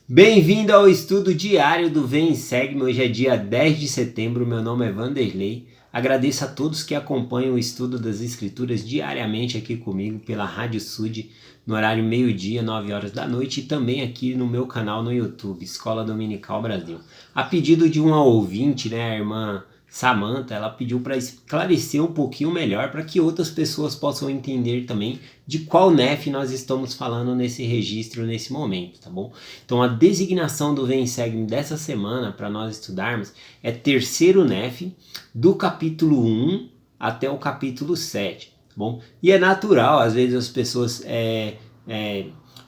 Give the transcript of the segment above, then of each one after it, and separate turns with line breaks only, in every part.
Bem-vindo ao estudo diário do Vem e Segue-me. Hoje é dia 10 de setembro, meu nome é Vanderlei. Agradeço a todos que acompanham o estudo das escrituras diariamente aqui comigo pela Rádio Sud, no horário meio-dia, 9 horas da noite, e também aqui no meu canal no YouTube, Escola Dominical Brasil. A pedido de uma ouvinte, a irmã Samantha, ela pediu para esclarecer um pouquinho melhor para que outras pessoas possam entender também de qual NEF nós estamos falando nesse registro, nesse momento, tá bom? Então a designação do Vem e Segue-me dessa semana para nós estudarmos é terceiro NEF, do capítulo 1 até o capítulo 7, tá bom? E é natural, às vezes as pessoas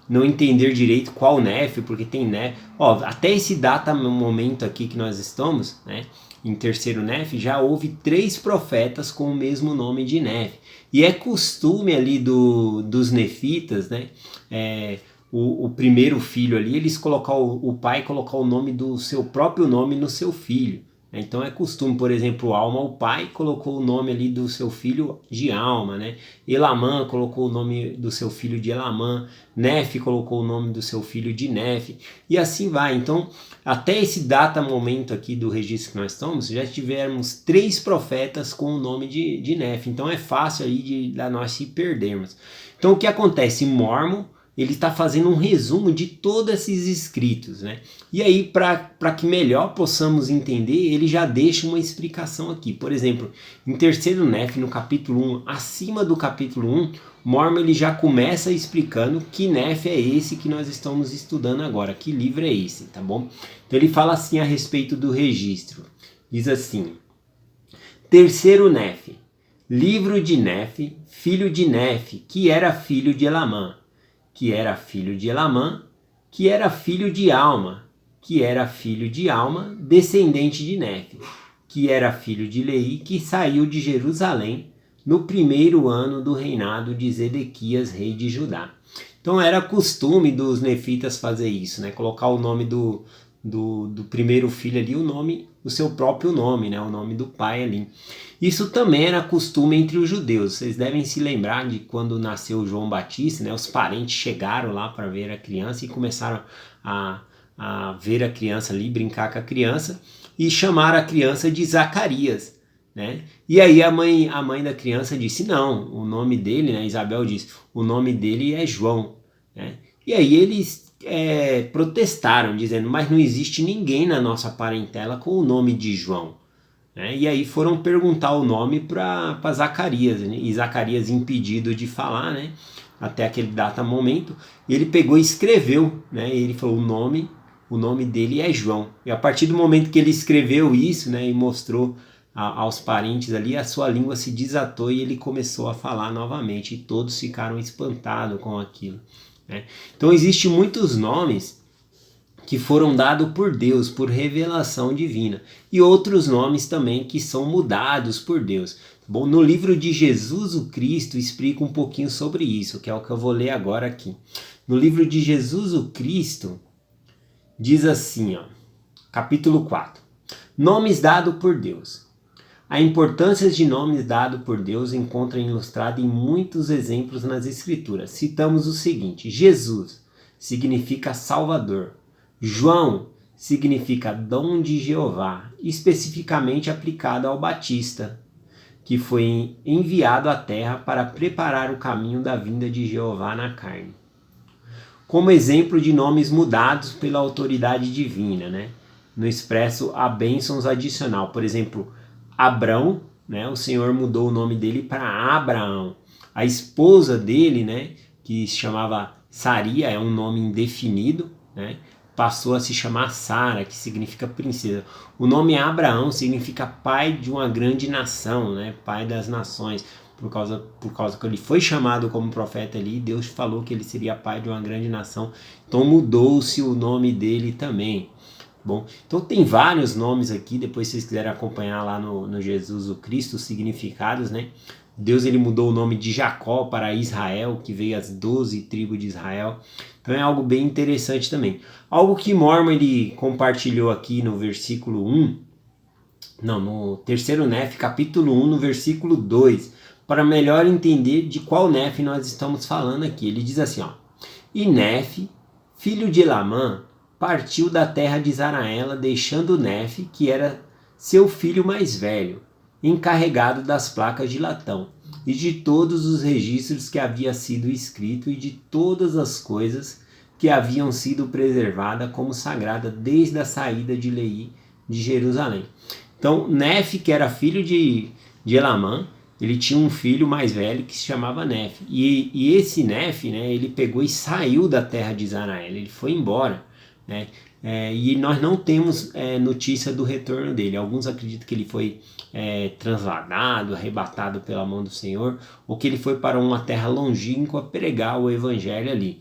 não entender direito qual NEF, porque tem NEF, até esse data, momento aqui que nós estamos, em terceiro NEF, já houve 3 profetas com o mesmo nome de NEF. E é costume ali dos nefitas, o primeiro filho ali, eles colocar o pai colocar o nome do seu próprio nome no seu filho. Então é costume, por exemplo, Alma, o pai colocou o nome ali do seu filho de Alma, Elamã colocou o nome do seu filho de Elamã, Nef colocou o nome do seu filho de Nef, e assim vai. Então, até esse data momento aqui do registro que nós estamos, já tivemos 3 profetas com o nome de Nef. Então é fácil aí de nós se perdermos. Então o que acontece? Mórmon, ele está fazendo um resumo de todos esses escritos, E aí, para que melhor possamos entender, ele já deixa uma explicação aqui. Por exemplo, em terceiro NEF, no capítulo 1, acima do capítulo 1, Mórmon ele já começa explicando que NEF é esse que nós estamos estudando agora, que livro é esse, tá bom? Então ele fala assim a respeito do registro. Diz assim: terceiro NEF, livro de Nef, filho de Nef, que era filho de Elamã, que era filho de Elamã, que era filho de Alma, que era filho de Alma, descendente de Nef, que era filho de Lei, que saiu de Jerusalém no primeiro ano do reinado de Zedequias, rei de Judá. Então era costume dos nefitas fazer isso, colocar o nome do primeiro filho ali, o seu próprio nome, o nome do pai ali. Isso também era costume entre os judeus. Vocês devem se lembrar de quando nasceu João Batista, os parentes chegaram lá para ver a criança e começaram a ver a criança ali, brincar com a criança e chamaram a criança de Zacarias, E aí a mãe da criança disse, não, o nome dele, Isabel disse, o nome dele é João, E aí eles protestaram, dizendo, mas não existe ninguém na nossa parentela com o nome de João. E aí foram perguntar o nome para Zacarias, e Zacarias impedido de falar, até aquele data momento, ele pegou e escreveu, e ele falou o nome dele é João. E a partir do momento que ele escreveu isso, e mostrou aos parentes ali, a sua língua se desatou e ele começou a falar novamente, e todos ficaram espantados com aquilo. Então existem muitos nomes que foram dados por Deus, por revelação divina, e outros nomes também que são mudados por Deus. Bom, no livro de Jesus o Cristo explica um pouquinho sobre isso, que é o que eu vou ler agora aqui. No livro de Jesus o Cristo, diz assim, capítulo 4, nomes dados por Deus. A importância de nomes dados por Deus encontra ilustrada em muitos exemplos nas Escrituras. Citamos o seguinte: Jesus significa Salvador. João significa dom de Jeová, especificamente aplicado ao Batista, que foi enviado à terra para preparar o caminho da vinda de Jeová na carne. Como exemplo de nomes mudados pela autoridade divina, no expresso a bênçãos adicional. Por exemplo, Abrão, o Senhor mudou o nome dele para Abraão. A esposa dele, que se chamava Saria, é um nome indefinido, passou a se chamar Sara, que significa princesa. O nome Abraão significa pai de uma grande nação, pai das nações. Por causa que ele foi chamado como profeta ali, Deus falou que ele seria pai de uma grande nação. Então mudou-se o nome dele também. Bom, então tem vários nomes aqui, depois se vocês quiserem acompanhar lá no Jesus o Cristo, os significados, Deus ele mudou o nome de Jacó para Israel, que veio as 12 tribos de Israel. Então é algo bem interessante também. Algo que Mórmon ele compartilhou aqui no versículo 1, no terceiro NEF, capítulo 1, no versículo 2, para melhor entender de qual NEF nós estamos falando aqui. Ele diz assim, e Nef, filho de Elamã, partiu da terra de Zaraela, deixando Nefe, que era seu filho mais velho, encarregado das placas de latão, e de todos os registros que havia sido escrito e de todas as coisas que haviam sido preservadas como sagrada desde a saída de Leí de Jerusalém. Então, Nefe, que era filho de Elamã, ele tinha um filho mais velho que se chamava Nefe. E esse Nefe, né, ele pegou e saiu da terra de Israel, ele foi embora, né? E nós não temos notícia do retorno dele. Alguns acreditam que ele foi transladado, arrebatado pela mão do Senhor, ou que ele foi para uma terra longínqua pregar o evangelho ali.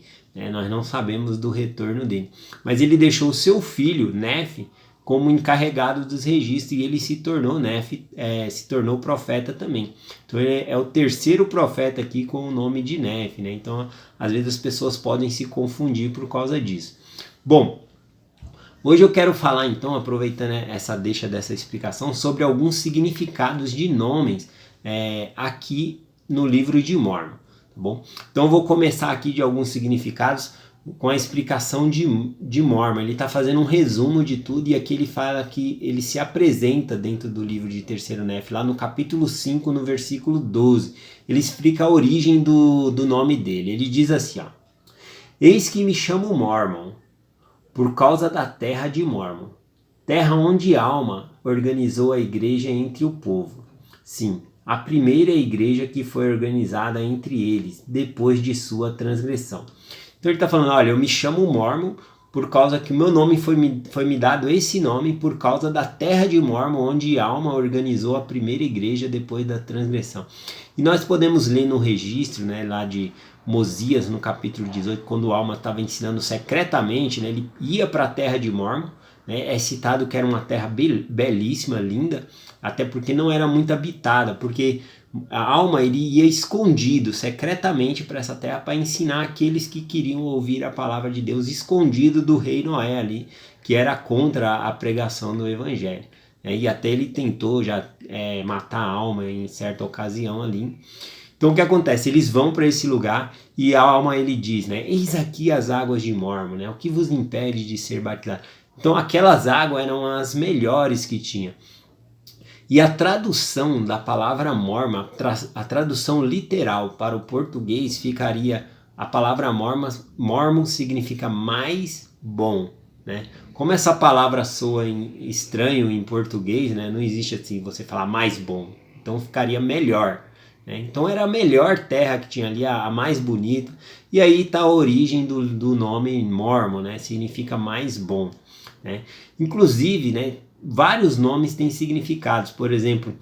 Nós não sabemos do retorno dele. Mas ele deixou o seu filho, Nefe, como encarregado dos registros, e ele se tornou Nefe, se tornou profeta também. Então ele é o terceiro profeta aqui com o nome de Nefe, né? Então às vezes as pessoas podem se confundir por causa disso. Bom, hoje eu quero falar então, aproveitando essa deixa dessa explicação, sobre alguns significados de nomes aqui no livro de Mórmon, tá bom? Então eu vou começar aqui de alguns significados com a explicação de Mórmon. Ele está fazendo um resumo de tudo, e aqui ele fala que ele se apresenta dentro do livro de Terceiro Nefe, lá no capítulo 5, no versículo 12. Ele explica a origem do nome dele. Ele diz assim, ó: eis que me chamo Mórmon, por causa da terra de Mórmon, terra onde Alma organizou a igreja entre o povo. Sim, a primeira igreja que foi organizada entre eles, depois de sua transgressão. Então ele está falando, olha, eu me chamo Mórmon por causa que o meu nome foi me dado esse nome por causa da terra de Mórmon, onde Alma organizou a primeira igreja depois da transgressão. E nós podemos ler no registro, né, lá de Mosias, no capítulo 18, quando Alma estava ensinando secretamente, né, ele ia para a terra de Mórmon, né, é citado que era uma terra belíssima, linda, até porque não era muito habitada, porque a Alma ele ia escondido, secretamente para essa terra para ensinar aqueles que queriam ouvir a palavra de Deus, escondido do rei Noé ali, que era contra a pregação do evangelho. E até ele tentou já matar a Alma em certa ocasião ali. Então o que acontece? Eles vão para esse lugar e a Alma ele diz, né, eis aqui as águas de Mórmon, né, o que vos impede de ser batizado? Então aquelas águas eram as melhores que tinha. E a tradução da palavra Mórmon, a tradução literal para o português ficaria, a palavra Mórmon significa mais bom, né? Como essa palavra soa estranho em português, né? Não existe assim você falar mais bom, então ficaria melhor, né? Então era a melhor terra que tinha ali, a mais bonita, e aí está a origem do nome Mórmon, né? Significa mais bom, né? Inclusive, né, vários nomes têm significados. Por exemplo,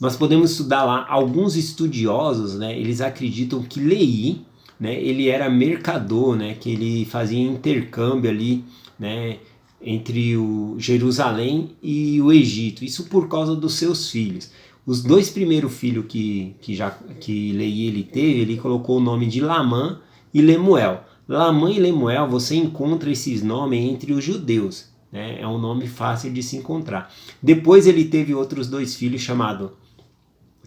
nós podemos estudar lá, alguns estudiosos, né, eles acreditam que Leí, né, ele era mercador, né, que ele fazia intercâmbio ali, né, entre o Jerusalém e o Egito, isso por causa dos seus filhos. Os dois primeiros filhos que Leí ele teve, ele colocou o nome de Lamã e Lemuel. Lamã e Lemuel, você encontra esses nomes entre os judeus, né? É um nome fácil de se encontrar. Depois ele teve outros dois filhos chamados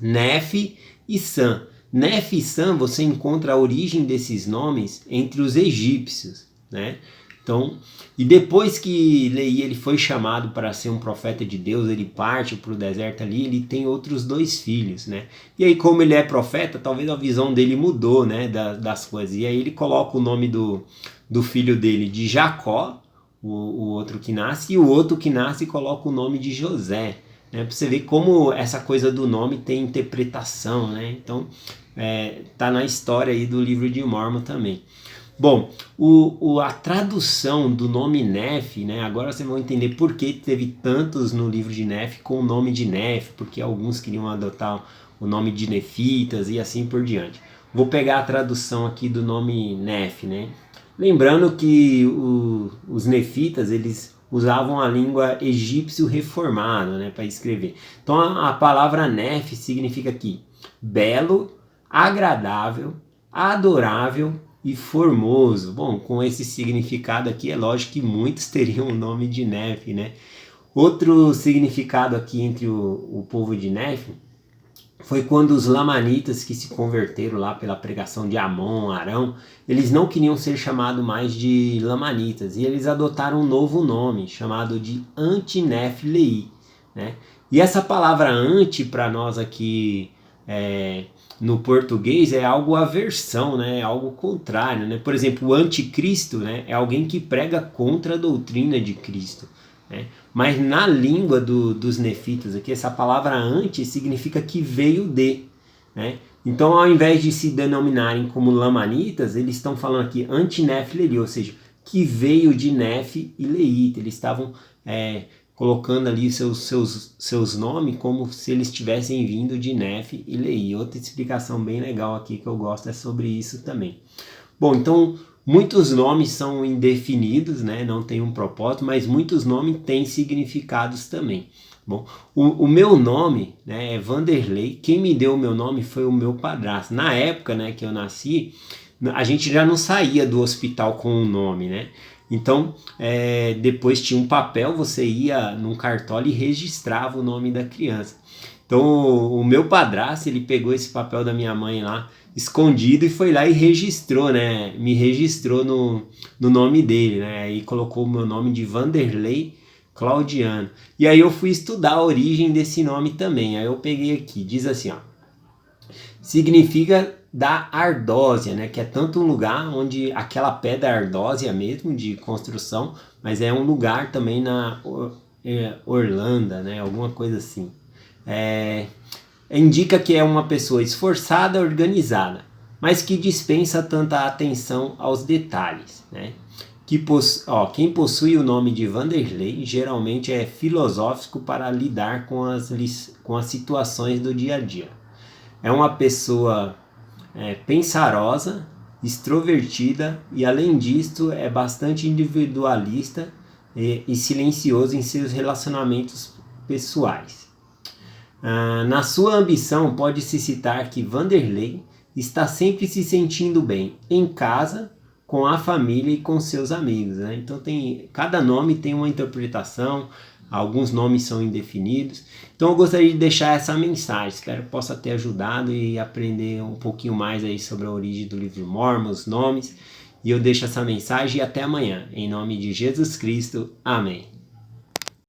Nefe e Sam. Nefe e Sam, você encontra a origem desses nomes entre os egípcios, né? Então, e depois que Leí ele foi chamado para ser um profeta de Deus, ele parte para o deserto ali, ele tem outros dois filhos, né? E aí, como ele é profeta, talvez a visão dele mudou, né, das coisas. E aí ele coloca o nome do filho dele de Jacó, o outro que nasce, e o outro que nasce coloca o nome de José, né? Para você ver como essa coisa do nome tem interpretação, né? Então, tá na história aí do livro de Mórmon também. Bom, a tradução do nome Nefe, né? Agora vocês vão entender por que teve tantos no livro de Nefe com o nome de Nefe, porque alguns queriam adotar o nome de Nefitas e assim por diante. Vou pegar a tradução aqui do nome Nefe, né? Lembrando que os nefitas, eles usavam a língua egípcio reformada, né, para escrever. Então a palavra Nefe significa aqui belo, agradável, adorável e formoso. Bom, com esse significado aqui é lógico que muitos teriam o nome de Nefe, né? Outro significado aqui entre o povo de Nefe foi quando os lamanitas que se converteram lá pela pregação de Amon, Arão, eles não queriam ser chamados mais de lamanitas e eles adotaram um novo nome chamado de Anti-Nephi-Lehi, né? E essa palavra anti para nós aqui no português é algo aversão, né? É algo contrário, né? Por exemplo, o anticristo, né? É alguém que prega contra a doutrina de Cristo, né? Mas na língua dos nefitas aqui, essa palavra anti significa que veio de, né? Então, ao invés de se denominarem como lamanitas, eles estão falando aqui anti-Nephi-Lehi, ou seja, que veio de Nephi e Leita. Eles estavam colocando ali seus nomes como se eles tivessem vindo de Nephi e Lehi. Outra explicação bem legal aqui que eu gosto é sobre isso também. Bom, então muitos nomes são indefinidos, né? Não tem um propósito, mas muitos nomes têm significados também. Bom, o meu nome, né, é Vanderlei. Quem me deu o meu nome foi o meu padrasto. Na época, né, que eu nasci, a gente já não saía do hospital com o nome, né? Então, depois tinha um papel, você ia num cartório e registrava o nome da criança. Então, o meu padrasto, ele pegou esse papel da minha mãe lá, escondido, e foi lá e registrou, né? Me registrou no nome dele, né? E colocou o meu nome de Vanderlei Claudiano. E aí eu fui estudar a origem desse nome também. Aí eu peguei aqui, diz assim, ó. Significa da ardósia, né? Que é tanto um lugar onde aquela pedra ardósia mesmo de construção, mas é um lugar também na Orlândia, né? Alguma coisa assim. Indica que é uma pessoa esforçada, organizada, mas que dispensa tanta atenção aos detalhes, né? Quem possui o nome de Vanderlei geralmente é filosófico para lidar com as situações do dia a dia. É uma pessoa pensarosa, extrovertida e, além disso, é bastante individualista e silencioso em seus relacionamentos pessoais. Na sua ambição, pode-se citar que Vanderlei está sempre se sentindo bem em casa, com a família e com seus amigos, né? Então cada nome tem uma interpretação, alguns nomes são indefinidos. Então eu gostaria de deixar essa mensagem, espero que possa ter ajudado e aprender um pouquinho mais aí sobre a origem do livro de Mórmon, os nomes. E eu deixo essa mensagem e até amanhã, em nome de Jesus Cristo. Amém.